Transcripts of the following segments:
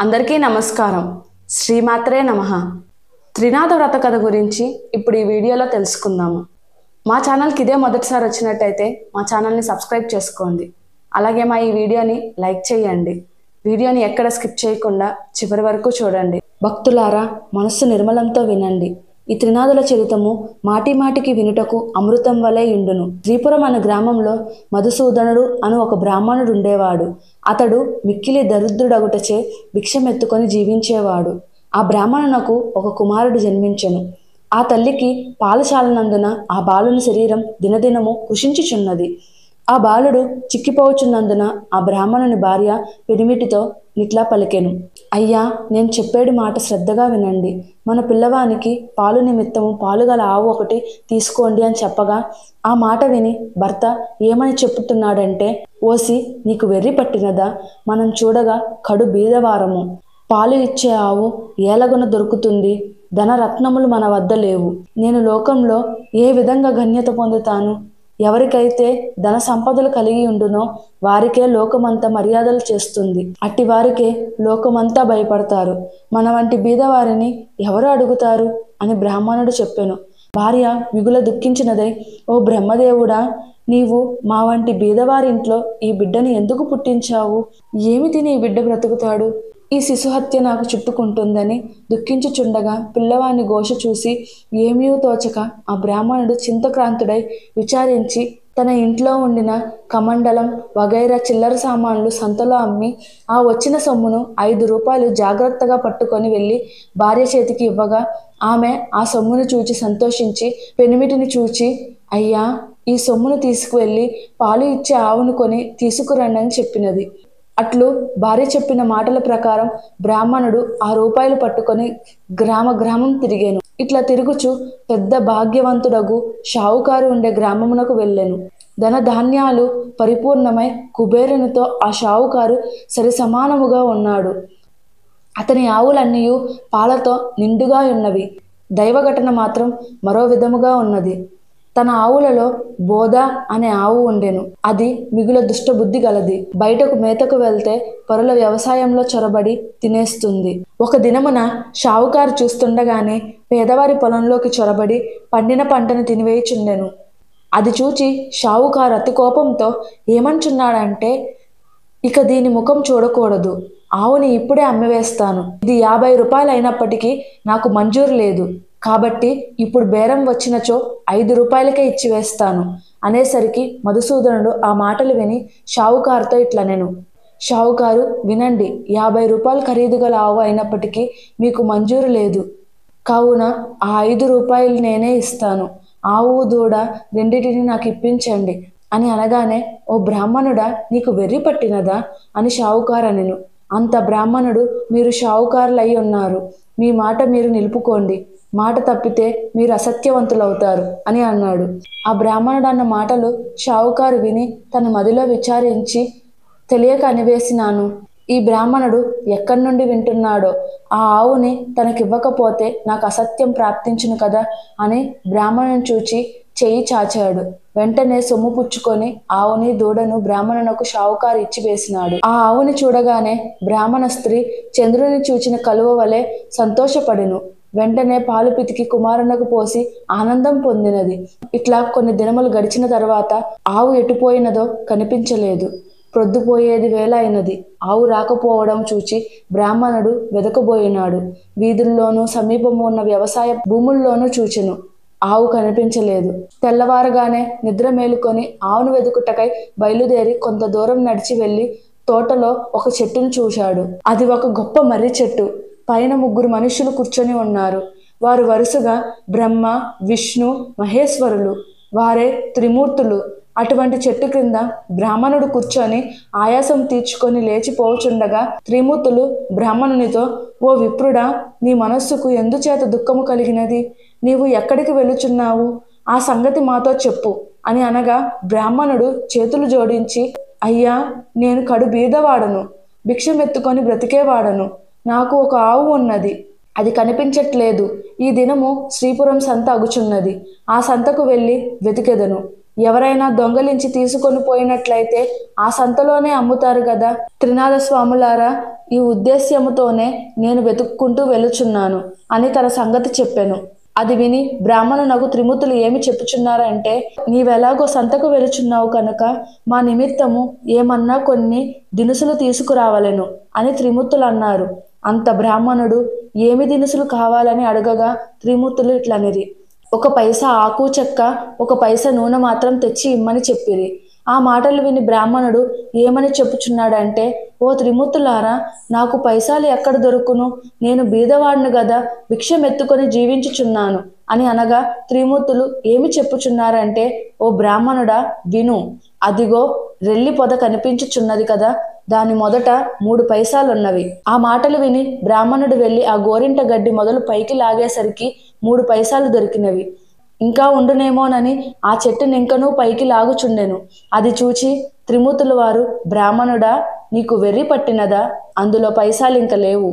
అందరికీ నమస్కారం. శ్రీమాత్రే నమః. త్రినాథ వ్రత కథ గురించి ఇప్పుడు ఈ వీడియోలో తెలుసుకుందాము. మా ఛానల్కి ఇదే మొదటిసారి వచ్చినట్టయితే మా ఛానల్ని సబ్స్క్రైబ్ చేసుకోండి. అలాగే మా ఈ వీడియోని లైక్ చేయండి. వీడియోని ఎక్కడ స్కిప్ చేయకుండా చివరి వరకు చూడండి. భక్తులారా, మనస్సు నిర్మలంతో వినండి. ఈ త్రినాథుల చరితము మాటి మాటికి వినుటకు అమృతం వలె ఇండును. శ్రీపురం అనే గ్రామంలో మధుసూదనుడు అను ఒక బ్రాహ్మణుడు ఉండేవాడు. అతడు మిక్కిలి దరిద్రుడగుటచే భిక్షమెత్తుకొని జీవించేవాడు. ఆ బ్రాహ్మణునకు ఒక కుమారుడు జన్మించెను. ఆ తల్లికి పాలు చాలనందున ఆ బాలుని శరీరం దినదినము కృషించుచున్నది. ఆ బాలుడు చిక్కిపోవచున్నందున ఆ బ్రాహ్మణుని భార్య పెనిమిటితో నిట్లా పలికెను. అయ్యా, నేను చెప్పేడు మాట శ్రద్ధగా వినండి. మన పిల్లవానికి పాలు నిమిత్తము పాలుగల ఆవు ఒకటి తీసుకోండి అని చెప్పగా ఆ మాట విని భర్త ఏమని చెప్పుతున్నాడంటే, ఓసి, నీకు వెర్రి పట్టినదా? మనం చూడగా కడు బీదవారము. పాలు ఇచ్చే ఆవు ఏలగున దొరుకుతుంది. ధనరత్నములు మన వద్ద లేవు. నేను లోకంలో ఏ విధంగా ఘన్యత పొందుతాను? ఎవరికైతే ధన సంపదలు కలిగి ఉండునో వారికే లోకమంతా మర్యాదలు చేస్తుంది. అట్టి వారికే లోకమంతా భయపడతారు. మన వంటి బీదవారిని ఎవరు అడుగుతారు అని బ్రాహ్మణుడు చెప్పెను. భార్య మిగుల దుఃఖించినదై, ఓ బ్రహ్మదేవుడా, నీవు మా వంటి బీదవారింట్లో ఈ బిడ్డని ఎందుకు పుట్టించావు? ఏమి తిని ఈ బిడ్డ బ్రతుకుతాడు? ఈ శిశుహత్య నాకు చుట్టుకుంటుందని దుఃఖించుచుండగా పిల్లవాని ఘోష చూసి ఏమీ తోచక ఆ బ్రాహ్మణుడు చింతక్రాంతుడై విచారించి తన ఇంట్లో ఉండిన కమండలం వగైరా చిల్లర సామాన్లు సంతలో అమ్మి ఆ వచ్చిన సొమ్మును 5 రూపాయలు జాగ్రత్తగా పట్టుకొని వెళ్ళి భార్య చేతికి ఇవ్వగా ఆమె ఆ సొమ్మును చూచి సంతోషించి పెనిమిటిని చూచి, అయ్యా, ఈ సొమ్మును తీసుకువెళ్ళి పాలు ఇచ్చే ఆవును కొని తీసుకురండి అని చెప్పినది. అట్లు భార్య చెప్పిన మాటల ప్రకారం బ్రాహ్మణుడు ఆ రూపాయలు పట్టుకొని గ్రామం తిరిగాను. ఇట్లా తిరుగుచు పెద్ద భాగ్యవంతుడగు షావుకారు ఉండే గ్రామమునకు వెళ్ళాను. ధనధాన్యాలు పరిపూర్ణమై కుబేరునితో ఆ షావుకారు సరి సమానముగా ఉన్నాడు. అతని ఆవులన్నీ పాలతో నిండుగా ఉన్నవి. దైవఘటన మాత్రం మరో విధముగా ఉన్నది. తన ఆవులలో బోధ అనే ఆవు ఉండెను. అది మిగుల దుష్టబుద్ధి గలది. బయటకు మేతకు వెళ్తే పరుల వ్యవసాయంలో చొరబడి తినేస్తుంది. ఒక దినమున షావుకారు చూస్తుండగానే పేదవారి పొలంలోకి చొరబడి పండిన పంటను తినివేయుచుండెను. అది చూచి షావుకారు అతి కోపంతో ఏమంటున్నాడంటే, ఇక దీని ముఖం చూడకూడదు. ఆవుని ఇప్పుడే అమ్మివేస్తాను. ఇది 50 రూపాయలు అయినప్పటికీ నాకు మంజూరు లేదు. కాబట్టి ఇప్పుడు బేరం వచ్చినచో 5 రూపాయలకే ఇచ్చివేస్తాను అనేసరికి మధుసూదనుడు ఆ మాటలు విని షావుకారుతో ఇట్లనెను. షావుకారు, వినండి, 50 రూపాయలు ఖరీదు గల ఆవు అయినప్పటికీ మీకు మంజూరు లేదు. కావున ఆ 5 రూపాయలు నేనే ఇస్తాను. ఆవు దూడ రెండిటిని నాకు ఇప్పించండి అని అనగానే, ఓ బ్రాహ్మణుడా, నీకు వెర్రి పట్టినదా అని షావుకారు అనెను. అంత బ్రాహ్మణుడు, మీరు షావుకారులు అయి ఉన్నారు. మీ మాట మీరు నిలుపుకోండి. మాట తప్పితే మీరు అసత్యవంతులవుతారు అని అన్నాడు. ఆ బ్రాహ్మణుడు అన్న మాటలు షావుకారు విని తన మదిలో విచారించి, తెలియక అనివేసినాను. ఈ బ్రాహ్మణుడు ఎక్కడి నుండి వింటున్నాడో, ఆ ఆవుని తనకివ్వకపోతే నాకు అసత్యం ప్రాప్తించును కదా అని బ్రాహ్మణుని చూచి చెయ్యి చాచాడు. వెంటనే సొమ్ము పుచ్చుకొని ఆవుని దూడను బ్రాహ్మణునకు షావుకారు ఇచ్చి వేసినాడు. ఆ ఆవుని చూడగానే బ్రాహ్మణ స్త్రీ చంద్రుని చూచిన కలువ వలె సంతోషపడెను. వెంటనే పాలు పితికి కుమారునకు పోసి ఆనందం పొందినది. ఇట్లా కొన్ని దినములు గడిచిన తర్వాత ఆవు ఎటుపోయినదో కనిపించలేదు. ప్రొద్దుపోయేది వేళ అయినది. ఆవు రాకపోవడం చూచి బ్రాహ్మణుడు వెదకబోయినాడు. వీధుల్లోనూ సమీపము ఉన్న వ్యవసాయ భూముల్లోనూ చూచెను. ఆవు కనిపించలేదు. తెల్లవారగానే నిద్ర మేలుకొని ఆవును వెదుకుటకై బయలుదేరి కొంత దూరం నడిచి వెళ్ళి తోటలో ఒక చెట్టును చూశాడు. అది ఒక గొప్ప మర్రి చెట్టు. పైన 3 మనుషులు కూర్చొని ఉన్నారు. వారు వరుసగా బ్రహ్మ, విష్ణు, మహేశ్వరులు. వారే త్రిమూర్తులు. అటువంటి చెట్టు క్రింద బ్రాహ్మణుడు కూర్చొని ఆయాసం తీర్చుకొని లేచిపోవచుండగా త్రిమూర్తులు బ్రాహ్మణునితో, ఓ విప్రుడా, నీ మనస్సుకు ఎందుచేత దుఃఖము కలిగినది? నీవు ఎక్కడికి వెళుచున్నావు? ఆ సంగతి మాతో చెప్పు అని అనగా బ్రాహ్మణుడు చేతులు జోడించి, అయ్యా, నేను కడు బీదవాడను. భిక్షమెత్తుకొని బ్రతికేవాడను. నాకు ఒక ఆవు ఉన్నది. అది కనిపించట్లేదు. ఈ దినము శ్రీపురం సంత అగుచున్నది. ఆ సంతకు వెళ్ళి వెతికెదను. ఎవరైనా దొంగలించి తీసుకొని పోయినట్లయితే ఆ సంతలోనే అమ్ముతారు కదా. త్రినాథ స్వాములారా, ఈ ఉద్దేశ్యముతోనే నేను వెతుక్కుంటూ వెళుచున్నాను అని తన సంగతి చెప్పెను. అది విని బ్రాహ్మణునకు త్రిమూర్తులు ఏమి చెప్పుచున్నారంటే, నీవెలాగో సంతకు వెళుచున్నావు కనుక మా నిమిత్తము ఏమన్నా కొన్ని దినుసులు తీసుకురావలెను అని త్రిమూర్తులు అన్నారు. అంత బ్రాహ్మణుడు ఏమి దినుసులు కావాలని అడగగా త్రిమూర్తులు ఇట్లనిరి, 1 పైసా ఆకు చెక్క, 1 పైసా నూనె మాత్రం తెచ్చి ఇమ్మని చెప్పిరి. ఆ మాటలు విని బ్రాహ్మణుడు ఏమని చెప్పుచున్నాడంటే, ఓ త్రిమూర్తులారా, నాకు పైసాలు ఎక్కడ దొరుకును? నేను బీదవాడిని గదా, భిక్షమెత్తుకొని జీవించుచున్నాను అని అనగా త్రిమూర్తులు ఏమి చెప్పుచున్నారంటే, ఓ బ్రాహ్మణుడా విను, అదిగో రెల్లి పొద కనిపించుచున్నది కదా, దాని మొదట 3 పైసాలున్నవి. ఆ మాటలు విని బ్రాహ్మణుడు వెళ్ళి ఆ గోరింట గడ్డి మొదలు పైకి లాగేసరికి 3 పైసాలు దొరికినవి. ఇంకా ఉండునేమోనని ఆ చెట్టుని ఇంకనూ పైకి లాగుచుండెను. అది చూచి త్రిమూర్తుల వారు, బ్రాహ్మణుడా, నీకు వెర్రి పట్టినదా? అందులో పైసాలు ఇంక లేవు.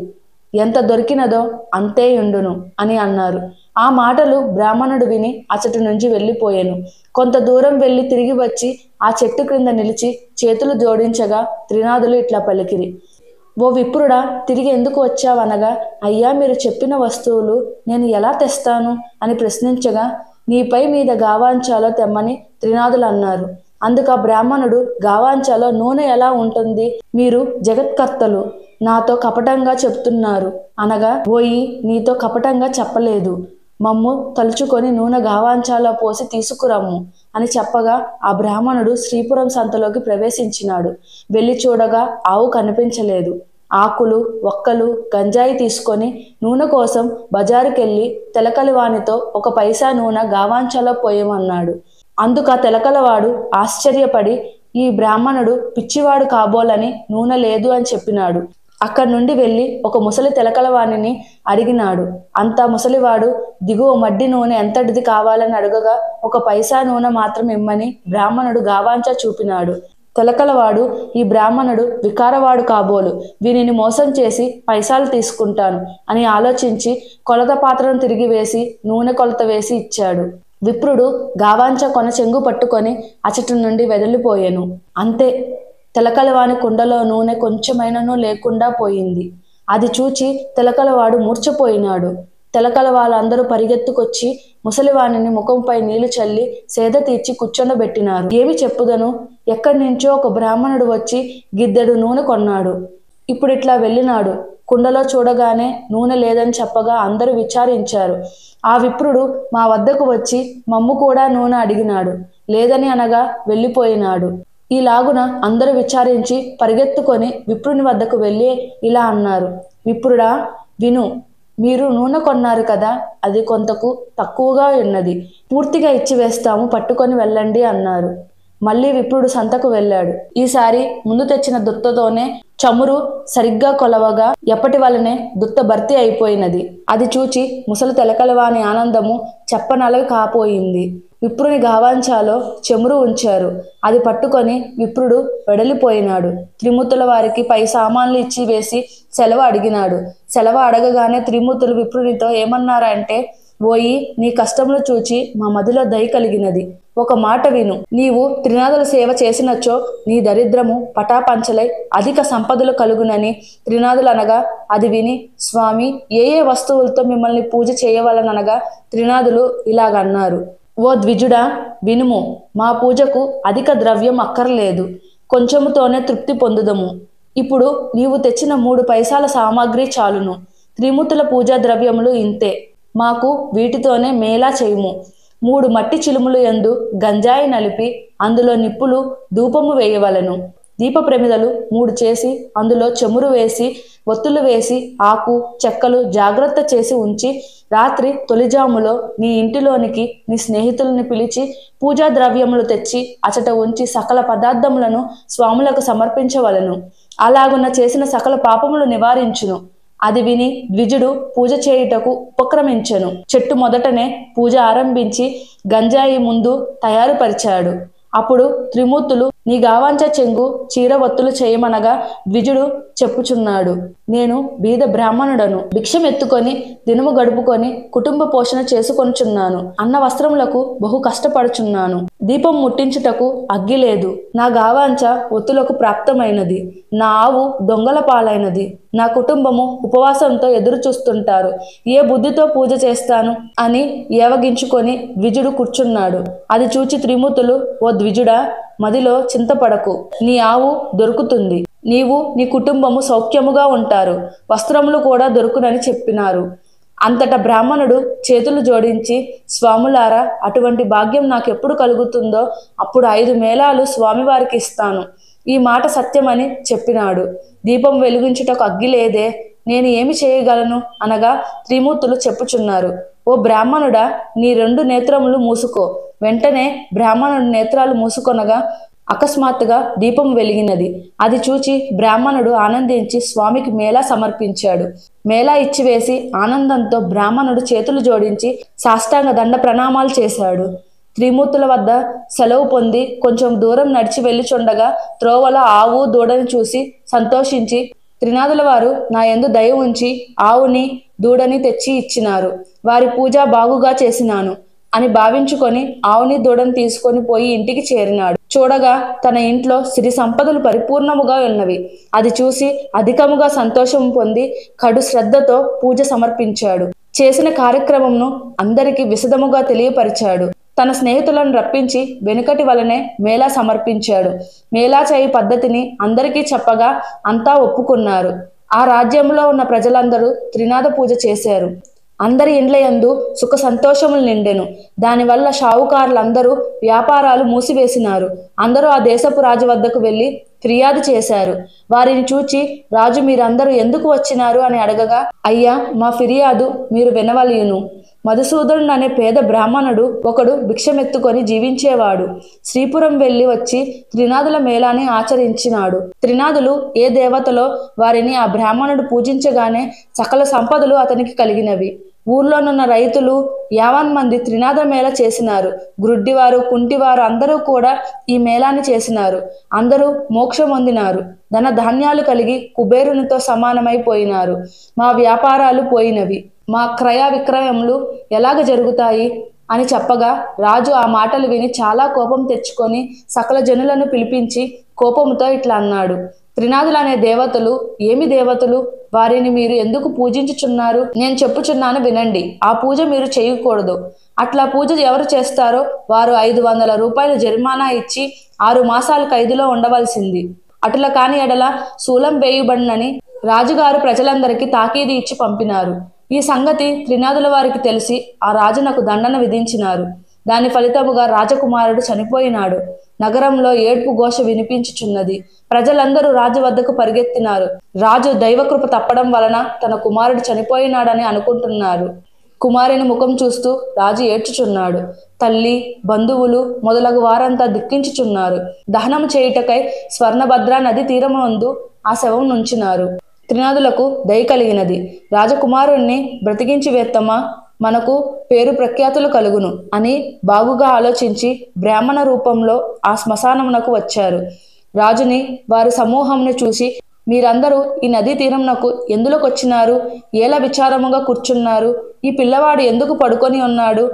ఎంత దొరికినదో అంతే ఉండును అని అన్నారు. ఆ మాటలు బ్రాహ్మణుడు విని అచటి నుంచి వెళ్ళిపోయాను. కొంత దూరం వెళ్ళి తిరిగి వచ్చి ఆ చెట్టు క్రింద నిలిచి చేతులు జోడించగా త్రినాథులు ఇట్లా పలికిరి, ఓ విప్రుడా, తిరిగి ఎందుకు వచ్చావనగా, అయ్యా, మీరు చెప్పిన వస్తువులు నేను ఎలా తెస్తాను అని ప్రశ్నించగా, నీపై మీద గావాంచాలో తెమ్మని త్రినాథులు అన్నారు. అందుకు ఆ బ్రాహ్మణుడు, గావాంచాలో నూనె ఎలా ఉంటుంది? మీరు జగత్కర్తలు నాతో కపటంగా చెప్తున్నారు అనగా, ఓయి, నీతో కపటంగా చెప్పలేదు, మమ్ము తలుచుకొని నూనె గావాంచాలో పోసి తీసుకురమ్ము అని చెప్పగా ఆ బ్రాహ్మణుడు శ్రీపురం సంతలోకి ప్రవేశించినాడు. వెళ్ళి చూడగా ఆవు కనిపించలేదు. ఆకులు, ఒక్కలు, గంజాయి తీసుకొని నూనె కోసం బజారుకెళ్ళి తెలకలివానితో 1 పైసా నూనె గావాంచాలో పోయమన్నాడు. అందుకు ఆ తెలకలవాడు ఆశ్చర్యపడి, ఈ బ్రాహ్మణుడు పిచ్చివాడు కాబోలని నూనె లేదు అని చెప్పినాడు. అక్కడి నుండి వెళ్ళి ఒక ముసలి తెలకలవాణిని అడిగినాడు. అంతా ముసలివాడు, దిగువ మడ్డి నూనె ఎంతటిది కావాలని అడగగా 1 పైసా నూనె మాత్రం ఇమ్మని బ్రాహ్మణుడు గావాంచా చూపినాడు. తెలకలవాడు, ఈ బ్రాహ్మణుడు వికారవాడు కాబోలు, వీనిని మోసం చేసి పైసాలు తీసుకుంటాను అని ఆలోచించి కొలత పాత్రను తిరిగి వేసి నూనె కొలత వేసి ఇచ్చాడు. విప్రుడు గావాంచ కొన చెంగు పట్టుకొని అచటి నుండి వెదలిపోయాను. అంతే, తెలకలవాని కుండలో నూనె కొంచెమైనను లేకుండా పోయింది. అది చూచి తెలకలవాడు మూర్ఛపోయినాడు. తెలకల వాళ్ళందరూ పరిగెత్తుకొచ్చి ముసలివాణిని ముఖంపై నీళ్లు చల్లి సేద తీర్చి కూర్చొనబెట్టినారు. ఏమి చెప్పుదను, ఎక్కడి నుంచో ఒక బ్రాహ్మణుడు వచ్చి గిద్దెడు నూనె కొన్నాడు. ఇప్పుడు ఇట్లా వెళ్ళినాడు. కుండలో చూడగానే నూనె లేదని చెప్పగా అందరూ విచారించారు. ఆ విప్రుడు మా వద్దకు వచ్చి మమ్ము కూడా నూనె అడిగినాడు. లేదని అనగా వెళ్ళిపోయినాడు. ఈలాగున అందరూ విచారించి పరిగెత్తుకొని విప్రుని వద్దకు వెళ్ళి ఇలా అన్నారు, విప్రుడా విను, మీరు నూనె కొన్నారు కదా, అది కొంతకు తక్కువగా ఉన్నది, పూర్తిగా ఇచ్చివేస్తాము, పట్టుకొని వెళ్ళండి అన్నారు. మళ్ళీ విప్రుడు సంతకు వెళ్ళాడు. ఈసారి ముందు తెచ్చిన దుత్తతోనే చమురు సరిగ్గా కొలవగా ఎప్పటి వలనే దుత్త భర్తీ అయిపోయినది. అది చూచి ముసలి తెలకలవాని ఆనందము చెప్పనలవి కాపోయింది. విప్రుని గావాంచాలో చెమురు ఉంచారు. అది పట్టుకొని విప్రుడు వెడలిపోయినాడు. త్రిమూర్తుల వారికి పై సామాన్లు ఇచ్చి వేసి సెలవు అడిగినాడు. సెలవు అడగగానే త్రిమూర్తులు విప్రునితో ఏమన్నారంటే, ఓయి, నీ కష్టములు చూచి మా మదిలో దయ కలిగినది. ఒక మాట విను, నీవు త్రినాథుల సేవ చేసినచో నీ దరిద్రము పటాపంచలై అధిక సంపదలు కలుగునని త్రినాథులు అనగా, అది విని, స్వామి, ఏ ఏ వస్తువులతో మిమ్మల్ని పూజ చేయవలననగా త్రినాథులు ఇలాగన్నారు, ఓ ద్విజుడా వినుము, మా పూజకు అధిక ద్రవ్యం అక్కర్లేదు, కొంచెముతోనే తృప్తి పొందుదము. ఇప్పుడు నీవు తెచ్చిన 3 పైసాల సామాగ్రి చాలును. త్రిమూర్తుల పూజా ద్రవ్యములు ఇంతే, మాకు వీటితోనే మేలా చేయుము. 3 మట్టి చిలుములు యందు గంజాయి నలిపి అందులో నిప్పులు ధూపము వేయవలను. దీప ప్రమిదలు 3 చేసి అందులో చెమురు వేసి ఒత్తులు వేసి ఆకు చెక్కలు జాగ్రత్త చేసి ఉంచి రాత్రి తొలిజాములో నీ ఇంటిలోనికి నీ స్నేహితులని పిలిచి పూజా ద్రవ్యములు తెచ్చి అచట ఉంచి సకల పదార్థములను స్వాములకు సమర్పించవలను. అలాగున్న చేసిన సకల పాపములు నివారించును. అది విని ద్విజుడు పూజ చేయుటకు ఉపక్రమించెను. చెట్టు మొదటనే పూజ ఆరంభించి గంజాయి ముందు తయారుపరిచాడు. అప్పుడు త్రిమూర్తులు నీ గావాంచ చెంగు చీర ఒత్తులు చేయమనగా ద్విజుడు చెప్పుచున్నాడు. నేను బీద బ్రాహ్మణుడను, భిక్షమెత్తుకొని దినము గడుపుకొని కుటుంబ పోషణ చేసుకొనుచున్నాను. అన్న వస్త్రములకు బహు కష్టపడుచున్నాను. దీపం ముట్టించుటకు అగ్గి లేదు. నా గావాంచ ఒత్తులకు ప్రాప్తమైనది. నా ఆవు దొంగల పాలైనది. నా కుటుంబము ఉపవాసంతో ఎదురు చూస్తుంటారు. ఏ బుద్ధితో పూజ చేస్తాను అని ఏవగించుకొని ద్విజుడు కూర్చున్నాడు. అది చూచి త్రిమూర్తులు, ఓ ద్విజుడా, మదిలో చింతపడకు, నీ ఆవు దొరుకుతుంది. నీవు నీ కుటుంబము సౌఖ్యముగా ఉంటారు. వస్త్రములు కూడా దొరుకునని చెప్పినారు. అంతటా బ్రాహ్మణుడు చేతులు జోడించి, స్వాములారా, అటువంటి భాగ్యం నాకెప్పుడు కలుగుతుందో అప్పుడు 5 మేళాలు స్వామివారికి ఇస్తాను. ఈ మాట సత్యమని చెప్పినాడు. దీపం వెలిగించుటకు అగ్గి లేదే, నేను ఏమి చేయగలను అనగా త్రిమూర్తులు చెప్పుచున్నారు. ఓ బ్రాహ్మణుడా, నీ 2 నేత్రములు మూసుకో. వెంటనే బ్రాహ్మణుడు నేత్రాలు మూసుకొనగా అకస్మాత్తుగా దీపం వెలిగినది. అది చూచి బ్రాహ్మణుడు ఆనందించి స్వామికి మేళా సమర్పించాడు. మేళా ఇచ్చివేసి ఆనందంతో బ్రాహ్మణుడు చేతులు జోడించి సాష్టాంగ దండ ప్రణామాలు చేశాడు. త్రిమూర్తుల వద్ద సెలవు పొంది కొంచెం దూరం నడిచి వెళ్ళుచుండగా త్రోవలో ఆవు దూడని చూసి సంతోషించి, త్రినాథుల వారు నా యందు దయ ఉంచి ఆవుని దూడని తెచ్చి ఇచ్చినారు. వారి పూజ బాగుగా చేసినాను అని భావించుకొని ఆవుని దూడని తీసుకొని పోయి ఇంటికి చేరినాడు. చూడగా తన ఇంట్లో సిరి సంపదలు పరిపూర్ణముగా ఉన్నవి. అది చూసి అధికముగా సంతోషం పొంది కడు శ్రద్ధతో పూజ సమర్పించాడు. చేసిన కార్యక్రమంను అందరికీ విశదముగా తెలియపరిచాడు. తన స్నేహితులను రప్పించి వెనుకటి వలనే మేళా సమర్పించాడు. మేళా చేయి పద్ధతిని అందరికీ చెప్పగా అంతా ఒప్పుకున్నారు. ఆ రాజ్యంలో ఉన్న ప్రజలందరూ త్రినాథ పూజ చేశారు. అందరి ఇండ్ల యందు సుఖ సంతోషములు నిండెను. దానివల్ల షావుకారులందరూ వ్యాపారాలు మూసివేసినారు. అందరూ ఆ దేశపు రాజు వద్దకు వెళ్ళి ఫిర్యాదు చేశారు. వారిని చూచి రాజు, మీరందరూ ఎందుకు వచ్చినారు అని అడగగా, అయ్యా, మా ఫిర్యాదు మీరు వినవలయును. మధుసూదనుడు అనే పేద బ్రాహ్మణుడు ఒకడు భిక్షమెత్తుకొని జీవించేవాడు. శ్రీపురం వెళ్ళి వచ్చి త్రినాథుల మేళాని ఆచరించినాడు. త్రినాథులు ఏ దేవతలో వారిని ఆ బ్రాహ్మణుడు పూజించగానే సకల సంపదలు అతనికి కలిగినవి. ఊర్లోనున్న రైతులు 50 మంది త్రినాథ మేళ చేసినారు. గ్రుడ్డివారు, కుంటివారు అందరూ కూడా ఈ మేళాన్ని చేసినారు. అందరూ మోక్షం పొందినారు. ధన ధాన్యాలు కలిగి కుబేరునితో సమానమైపోయినారు. మా వ్యాపారాలు పోయినవి. మా క్రయ విక్రయములు ఎలాగ జరుగుతాయి అని చెప్పగా రాజు ఆ మాటలు విని చాలా కోపం తెచ్చుకొని సకల జనులను పిలిపించి కోపముతో ఇట్లా అన్నాడు. త్రినాథులు అనే దేవతలు ఏమి దేవతలు? వారిని మీరు ఎందుకు పూజించుచున్నారు? నేను చెప్పుచున్నాను వినండి. ఆ పూజ మీరు చేయకూడదు. అట్లా పూజ ఎవరు చేస్తారో వారు 500 రూపాయలు జరిమానా ఇచ్చి 6 మాసాలు ఖైదులో ఉండవలసింది. అటుల కాని ఎడల శూలం వేయబడినని రాజుగారు ప్రజలందరికీ తాకీదు ఇచ్చి పంపినారు. ఈ సంగతి త్రినాథుల వారికి తెలిసి ఆ రాజునకు దండన విధించినారు. దాని ఫలితముగా రాజకుమారుడు చనిపోయినాడు. నగరంలో ఏడ్పు ఘోష వినిపించుచున్నది. ప్రజలందరూ రాజు వద్దకు పరిగెత్తినారు. రాజు దైవకృప తప్పడం వలన తన కుమారుడు చనిపోయినాడని అనుకుంటున్నారు. కుమారుని ముఖం చూస్తూ రాజు ఏడ్చుచున్నాడు. తల్లి, బంధువులు మొదలగు వారంతా దిక్కించుచున్నారు. దహనం చేయుటకై స్వర్ణభద్రా నది తీరమందు ఆ శవం నుంచినారు. త్రినాథులకు దయ కలిగినది. రాజకుమారుణ్ణి బ్రతికించి వేత్తమా, మనకు పేరు ప్రఖ్యాతులు కలుగును అని బాగుగా ఆలోచించి బ్రాహ్మణ రూపంలో ఆ శ్మశానమునకు వచ్చారు. రాజుని వారి సమూహంను చూసి, మీరందరూ ఈ నదీ తీరంనకు ఎందులోకొచ్చినారు? ఏలా విచారముగా కూర్చున్నారు? ఈ పిల్లవాడు ఎందుకు పడుకొని ఉన్నాడు?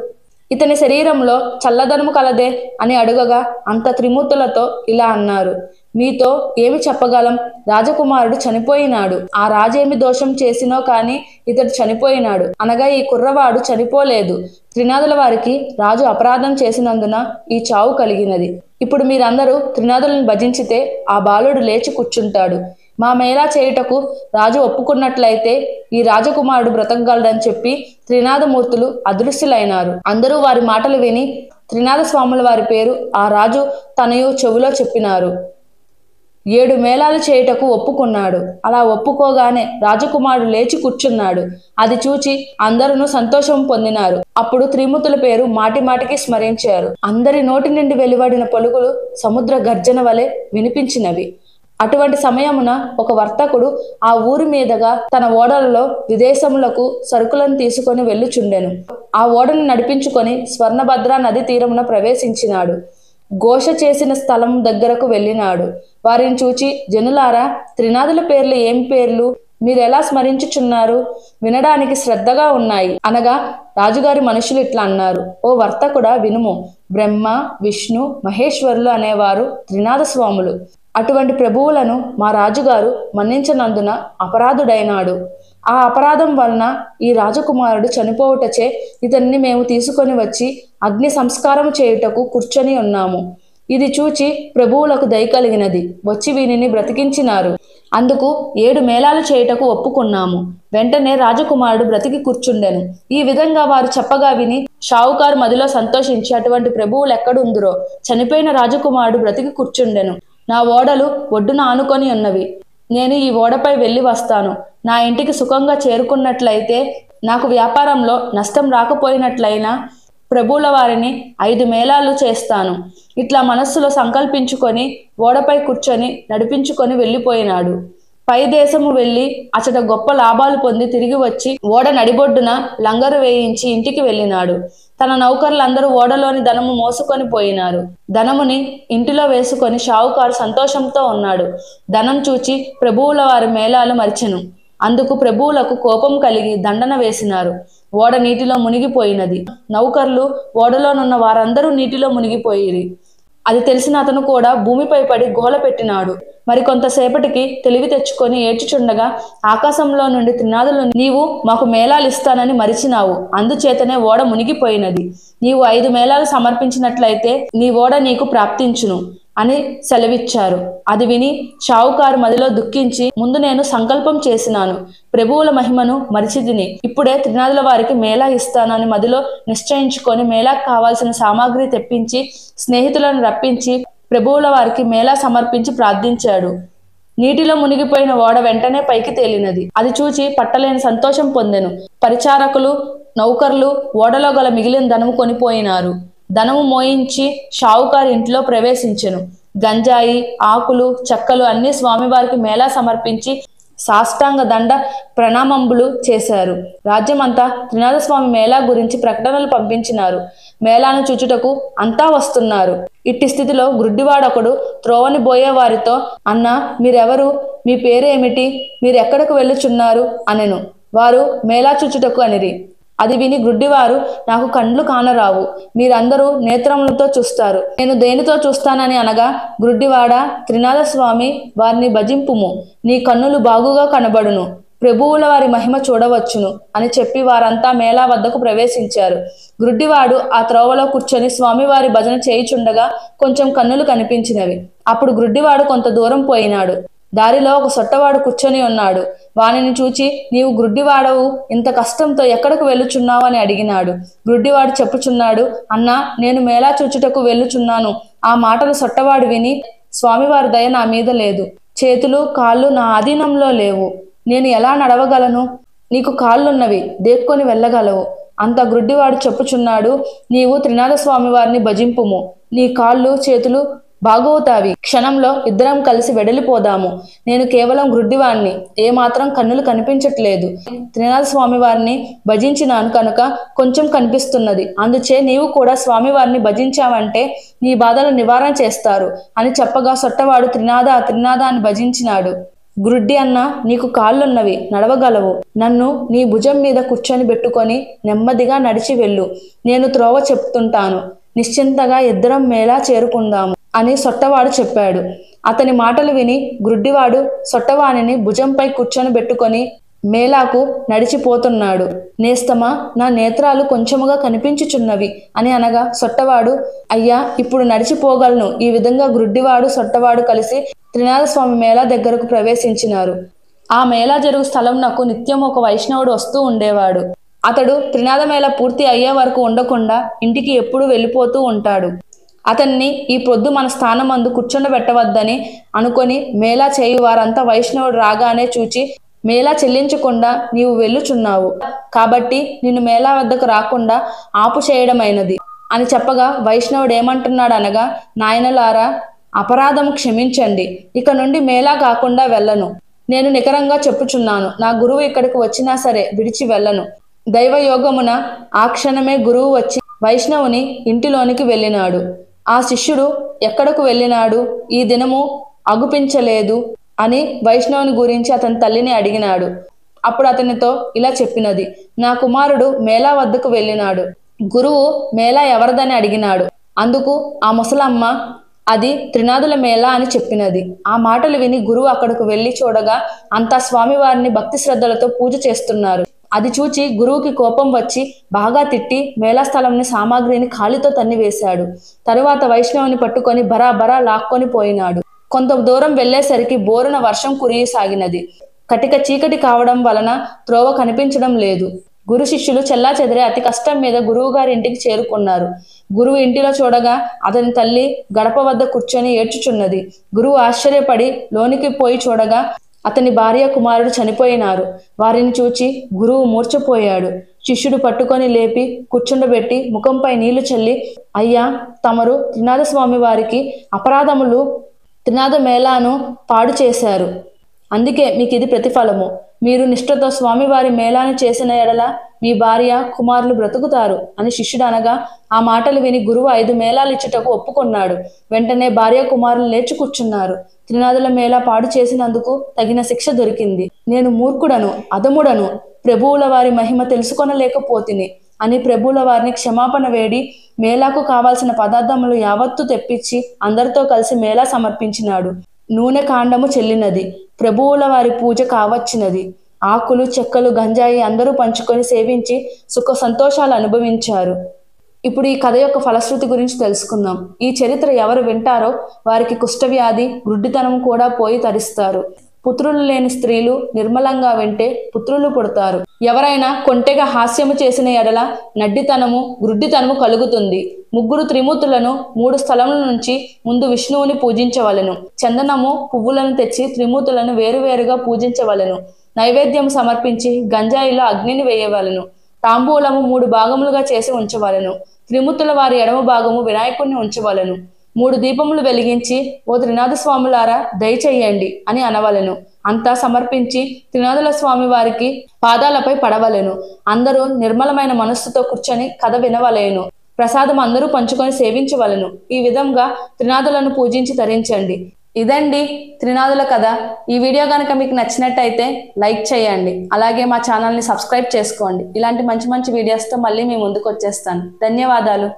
ఇతని శరీరంలో చల్లదనము కలదే అని అడుగగా అంత త్రిమూర్తులతో ఇలా అన్నారు. మీతో ఏమి చెప్పగలం? రాజకుమారుడు చనిపోయినాడు. ఆ రాజేమి దోషం చేసినో కాని ఇతడు చనిపోయినాడు అనగా ఈ కుర్రవాడు చనిపోలేదు. త్రినాథుల వారికి రాజు అపరాధం చేసినందున ఈ చావు కలిగినది. ఇప్పుడు మీరందరూ త్రినాథులను భజించితే ఆ బాలుడు లేచి కూర్చుంటాడు. మా మేళా చేయుటకు రాజు ఒప్పుకున్నట్లయితే ఈ రాజకుమారుడు బ్రతకగలడని చెప్పి త్రినాథమూర్తులు అదృశ్యులైనారు. అందరూ వారి మాటలు విని త్రినాథ స్వాముల వారి పేరు ఆ రాజు తనయు చెవిలో చెప్పినారు. 7 మేళాలు చేయుటకు ఒప్పుకున్నాడు. అలా ఒప్పుకోగానే రాజకుమారుడు లేచి కూర్చున్నాడు. అది చూచి అందరూ సంతోషం పొందినారు. అప్పుడు త్రిమూర్తుల పేరు మాటి మాటికి స్మరించారు. అందరి నోటి నుండి వెలువడిన పలుకులు సముద్ర గర్జన వలె వినిపించినవి. అటువంటి సమయమున ఒక వర్తకుడు ఆ ఊరి మీదుగా తన ఓడలలో విదేశములకు సరుకులను తీసుకొని వెళ్ళుచుండెను. ఆ ఓడను నడిపించుకొని స్వర్ణభద్ర నది తీరమున ప్రవేశించినాడు. ఘోష చేసిన స్థలం దగ్గరకు వెళ్ళినాడు. వారిని చూచి, జనులారా, త్రినాదుల పేర్లు ఏం పేర్లు? మీరెలా స్మరించుచున్నారు? వినడానికి శ్రద్ధగా ఉన్నాయి అనగా రాజుగారి మనుషులు ఇట్లా అన్నారు: ఓ వర్తకుడా, వినుము. బ్రహ్మ, విష్ణు, మహేశ్వరులు అనేవారు త్రినాద స్వాములు. అటువంటి ప్రభువులను మా రాజుగారు మన్నించనందున అపరాధుడైనాడు. ఆ అపరాధం వలన ఈ రాజకుమారుడు చనిపోవుటచే ఇతన్ని మేము తీసుకొని వచ్చి అగ్ని సంస్కారం చేయుటకు కూర్చొని ఉన్నాము. ఇది చూచి ప్రభువులకు దయ కలిగినది. వచ్చి వీనిని బ్రతికించినారు. అందుకు 7 మేళాలు చేయుటకు ఒప్పుకున్నాము. వెంటనే రాజకుమారుడు బ్రతికి కూర్చుండెను. ఈ విధంగా వారు చెప్పగా విని షావుకారు మదిలో సంతోషించి, అటువంటి ప్రభువులు ఎక్కడుందురో, చనిపోయిన రాజకుమారుడు బ్రతికి కూర్చుండెను. నా ఓడలు ఒడ్డున ఆనుకొని ఉన్నవి. నేను ఈ ఓడపై వెళ్ళి వస్తాను. నా ఇంటికి సుఖంగా చేరుకున్నట్లయితే, నాకు వ్యాపారంలో నష్టం రాకపోయినట్లయినా ప్రభువుల వారిని 5 మేళాలు చేస్తాను. ఇట్లా మనస్సులో సంకల్పించుకొని ఓడపై కూర్చొని నడిపించుకొని వెళ్ళిపోయినాడు. పై దేశము వెళ్ళి అచట గొప్ప లాభాలు పొంది తిరిగి వచ్చి ఓడ నడిబొడ్డున లంగరు వేయించి ఇంటికి వెళ్ళినాడు. తన నౌకర్లందరూ ఓడలోని ధనము మోసుకొని పోయినారు. ధనముని ఇంటిలో వేసుకొని షావుకారు సంతోషంతో ఉన్నాడు. ధనం చూచి ప్రభువుల వారి మేళాలు మరిచెను. అందుకు ప్రభువులకు కోపం కలిగి దండన వేసినారు. ఓడ నీటిలో మునిగిపోయినది. నౌకర్లు, ఓడలోనున్న వారందరూ నీటిలో మునిగిపోయిరి. అది తెలిసిన అతను కూడా భూమిపై పడి గోల పెట్టినాడు. మరికొంతసేపటికి తెలివి తెచ్చుకొని ఏడ్చుచుండగా ఆకాశంలో నుండి త్రినాదులు, నీవు మాకు మేళాలు ఇస్తానని మరిచినావు, అందుచేతనే ఓడ మునిగిపోయినది. నీవు 5 మేళాలు సమర్పించినట్లయితే నీ ఓడ నీకు ప్రాప్తించును అని సెలవిచ్చారు. అది విని షావుకారు మదిలో దుఃఖించి, ముందు నేను సంకల్పం చేసినాను, ప్రభువుల మహిమను మరిచితిని. ఇప్పుడే త్రినాదుల వారికి మేళా ఇస్తాను అని మదిలో నిశ్చయించుకొని మేళాకు కావాల్సిన సామాగ్రి తెప్పించి స్నేహితులను రప్పించి ప్రభువుల వారికి మేళా సమర్పించి ప్రార్థించాడు. నీటిలో మునిగిపోయిన ఓడ వెంటనే పైకి తేలినది. అది చూచి పట్టలేని సంతోషం పొందెను. పరిచారకులు, నౌకర్లు ఓడలో గల మిగిలిన ధనము కొనిపోయినారు. ధనము మోయించి షావుకారు ఇంట్లో ప్రవేశించెను. గంజాయి, ఆకులు, చెక్కలు అన్ని స్వామివారికి మేళా సమర్పించి సాష్టాంగ దండ ప్రణామంబులు చేశారు. రాజ్యమంతా త్రినాథస్వామి మేళా గురించి ప్రకటనలు పంపించినారు. మేళాను చూచుటకు అంతా వస్తున్నారు. ఇట్టి స్థితిలో గ్రుడ్డివాడొకడు త్రోవని బోయే వారితో, అన్నా, మీరెవరు? మీ పేరేమిటి? మీరు ఎక్కడకు వెళ్ళుచున్నారు అనెను. వారు మేళా చూచుటకు అనిరి. అది విని గ్రుడ్డివారు, నాకు కండ్లు కానరావు, మీరందరూ నేత్రములతో చూస్తారు, నేను దేనితో చూస్తానని అనగా, గ్రుడ్డివాడ, త్రినాథస్వామి వారిని భజింపుము, నీ కన్నులు బాగుగా కనబడును, ప్రభువుల వారి మహిమ చూడవచ్చును అని చెప్పి వారంతా మేళా వద్దకు ప్రవేశించారు. గ్రుడ్డివాడు ఆ త్రోవలో కూర్చొని స్వామివారి భజన చేయుచుండగా కొంచెం కన్నులు కనిపించినవి. అప్పుడు గ్రుడ్డివాడు కొంత దూరం పోయినాడు. దారిలో ఒక సొట్టవాడు కూర్చొని ఉన్నాడు. వానిని చూచి, నీవు గ్రుడ్డివాడవు, ఇంత కష్టంతో ఎక్కడకు వెళ్ళుచున్నావు అని అడిగినాడు. గ్రుడ్డివాడు చెప్పుచున్నాడు, అన్నా, నేను మేళా చూచుటకు వెళ్ళుచున్నాను. ఆ మాటలు సొట్టవాడు విని, స్వామివారి దయ నా మీద లేదు, చేతులు కాళ్ళు నా ఆధీనంలో లేవు, నేను ఎలా నడవగలను? నీకు కాళ్ళున్నవి, దేక్కొని వెళ్ళగలవు. అంత గ్రుడ్డివాడు చెప్పుచున్నాడు, నీవు త్రినాథ స్వామి వారిని భజింపుము, నీ కాళ్ళు చేతులు బాగవుతావి. క్షణంలో ఇద్దరం కలిసి వెడలిపోదాము. నేను కేవలం గ్రుడ్డివాణ్ణి, ఏమాత్రం కన్నులు కనిపించట్లేదు. త్రినాథ స్వామి వారిని భజించినాను కనుక కొంచెం కనిపిస్తున్నది. అందుచే నీవు కూడా స్వామివారిని భజించావంటే నీ బాధలు నివారణ చేస్తారు అని చెప్పగా సొట్టవాడు త్రినాథ త్రినాథ అని భజించినాడు. గ్రుడ్డి అన్న, నీకు కాళ్ళున్నవి, నడవగలవు. నన్ను నీ భుజం మీద కూర్చొని పెట్టుకొని నెమ్మదిగా నడిచి వెళ్ళు. నేను త్రోవ చెప్తుంటాను. నిశ్చింతగా ఇద్దరం మేళా చేరుకుందాము అని సొట్టవాడు చెప్పాడు. అతని మాటలు విని గ్రుడ్డివాడు సొట్టవాణిని భుజంపై కూర్చొని పెట్టుకొని మేళాకు నడిచిపోతున్నాడు. నేస్తమా, నా నేత్రాలు కొంచెముగా కనిపించుచున్నవి అని అనగా సొట్టవాడు, అయ్యా, ఇప్పుడు నడిచిపోగలను. ఈ విధంగా గ్రుడ్డివాడు సొట్టవాడు కలిసి త్రినాథస్వామి మేళా దగ్గరకు ప్రవేశించినారు. ఆ మేళా జరుగు స్థలం నాకు నిత్యం ఒక వైష్ణవుడు వస్తూ ఉండేవాడు. అతడు త్రినాథ మేళా పూర్తి అయ్యే వరకు ఉండకుండా ఇంటికి ఎప్పుడూ వెళ్ళిపోతూ ఉంటాడు. అతన్ని ఈ పొద్దు మన స్థానమందు కూర్చుండబెట్టవద్దని అనుకొని మేళా చేయు వారంతా వైష్ణవుడు రాగానే చూచి, మేళా చెల్లించకుండా నీవు వెళ్ళుచున్నావు కాబట్టి నిన్ను మేళా వద్దకు రాకుండా ఆపు చేయడమైనది అని చెప్పగా వైష్ణవుడు ఏమంటున్నాడు అనగా, నాయనలారా, అపరాధం క్షమించండి, ఇక నుండి మేళా కాకుండా వెళ్ళను. నేను నికరంగా చెప్పుచున్నాను, నా గురువు ఇక్కడికి వచ్చినా సరే విడిచి వెళ్ళను. దైవయోగమున ఆ క్షణమే గురువు వచ్చి వైష్ణవుని ఇంటిలోనికి వెళ్ళినాడు. ఆ శిష్యుడు ఎక్కడకు వెళ్ళినాడు, ఈ దినము అగుపించలేదు అని వైష్ణవుని గురించి అతని తల్లిని అడిగినాడు. అప్పుడు అతనితో ఇలా చెప్పినది, నా కుమారుడు మేళా వద్దకు వెళ్ళినాడు. గురువు మేళా ఎవరిదని అడిగినాడు. అందుకు ఆ ముసలమ్మ అది త్రినాదుల మేళా అని చెప్పినది. ఆ మాటలు విని గురువు అక్కడకు వెళ్ళి చూడగా అంతా స్వామివారిని భక్తి శ్రద్ధలతో పూజ చేస్తున్నారు. అది చూచి గురువుకి కోపం వచ్చి బాగా తిట్టి మేళా స్థలంని సామాగ్రిని కాలితో తన్నివేశాడు. తరువాత వైష్ణవుని పట్టుకొని బరాబరా లాక్కొని పోయినాడు. కొంత దూరం వెళ్లేసరికి బోరున వర్షం కురియసాగినది. కటిక చీకటి కావడం వలన త్రోవ కనిపించడం లేదు. గురు శిష్యులు చెల్లాచెదిరే అతి కష్టం మీద గురువు గారి ఇంటికి చేరుకున్నారు. గురువు ఇంటిలో చూడగా అతని తల్లి గడప వద్ద కూర్చొని ఏడ్చుచున్నది. గురువు ఆశ్చర్యపడి లోనికి పోయి చూడగా అతని భార్య కుమారుడు చనిపోయినారు. వారిని చూచి గురువు మూర్ఛపోయాడు. శిష్యుడు పట్టుకొని లేపి కూర్చుండబెట్టి ముఖంపై నీళ్లు చల్లి, అయ్యా, తమరు త్రినాథ స్వామి వారికి అపరాధములు త్రినాథ మేళాను పాడు చేశారు. అందుకే మీకు ఇది ప్రతిఫలము. మీరు నిష్ఠతో స్వామివారి మేళాను చేసిన ఎడల మీ భార్య కుమారులు బ్రతుకుతారు అని శిష్యుడు అనగా ఆ మాటలు విని గురువు 5 మేళాలు ఇచ్చుటకు ఒప్పుకున్నాడు. వెంటనే భార్య కుమారులు లేచి కూర్చున్నారు. త్రినాదుల మేళా పాడు చేసినందుకు తగిన శిక్ష దొరికింది. నేను మూర్ఖుడను, అధముడను, ప్రభువుల వారి మహిమ తెలుసుకొనలేకపోతిని అని ప్రభువుల వారిని క్షమాపణ వేడి మేళాకు కావాల్సిన పదార్థములు యావత్తు తెప్పించి అందరితో కలిసి మేళా సమర్పించినాడు. నూనె కాండము చెల్లినది. ప్రభువుల వారి పూజ కావచ్చినది. ఆకులు, చెక్కలు, గంజాయి అందరూ పంచుకొని సేవించి సుఖ సంతోషాలు అనుభవించారు. ఇప్పుడు ఈ కథ యొక్క ఫలశ్రుతి గురించి తెలుసుకుందాం. ఈ చరిత్ర ఎవరు వింటారో వారికి కుష్ఠవ్యాధి, గుడ్డితనం కూడా పోయి తరిస్తారు. పుత్రులు లేని స్త్రీలు నిర్మలంగా వింటే పుత్రులు పుడతారు. ఎవరైనా కొంటెగా హాస్యము చేసిన ఎడల నడ్డితనము, గుడ్డితనము కలుగుతుంది. 3 త్రిమూర్తులను 3 స్థలముల నుంచి ముందు విష్ణువుని పూజించవలెను. చందనము, పువ్వులను తెచ్చి త్రిమూర్తులను వేరువేరుగా పూజించవలెను. నైవేద్యం సమర్పించి గంజాయిలో అగ్నిని వేయవలెను. తాంబూలము 3 భాగములుగా చేసి ఉంచవలెను. త్రిమూర్తుల వారి ఎడమ భాగము వినాయకుడిని ఉంచవలెను. 3 దీపములు వెలిగించి, ఓ త్రినాథ స్వాములారా దయచేయండి అని అనవలెను. అంతా సమర్పించి త్రినాథుల స్వామి వారికి పాదాలపై పడవలెను. అందరూ నిర్మలమైన మనస్సుతో కూర్చొని కథ వినవలెను. ప్రసాదం అందరూ పంచుకొని సేవించవలెను. ఈ విధంగా త్రినాథులను పూజించి తరించండి. ఇదండి త్రినాథుల కథ. ఈ వీడియో కనుక మీకు నచ్చినట్టయితే లైక్ చేయండి. అలాగే మా ఛానల్ని సబ్స్క్రైబ్ చేసుకోండి. ఇలాంటి మంచి మంచి వీడియోస్తో మళ్ళీ మీ ముందుకు వచ్చేస్తాను. ధన్యవాదాలు.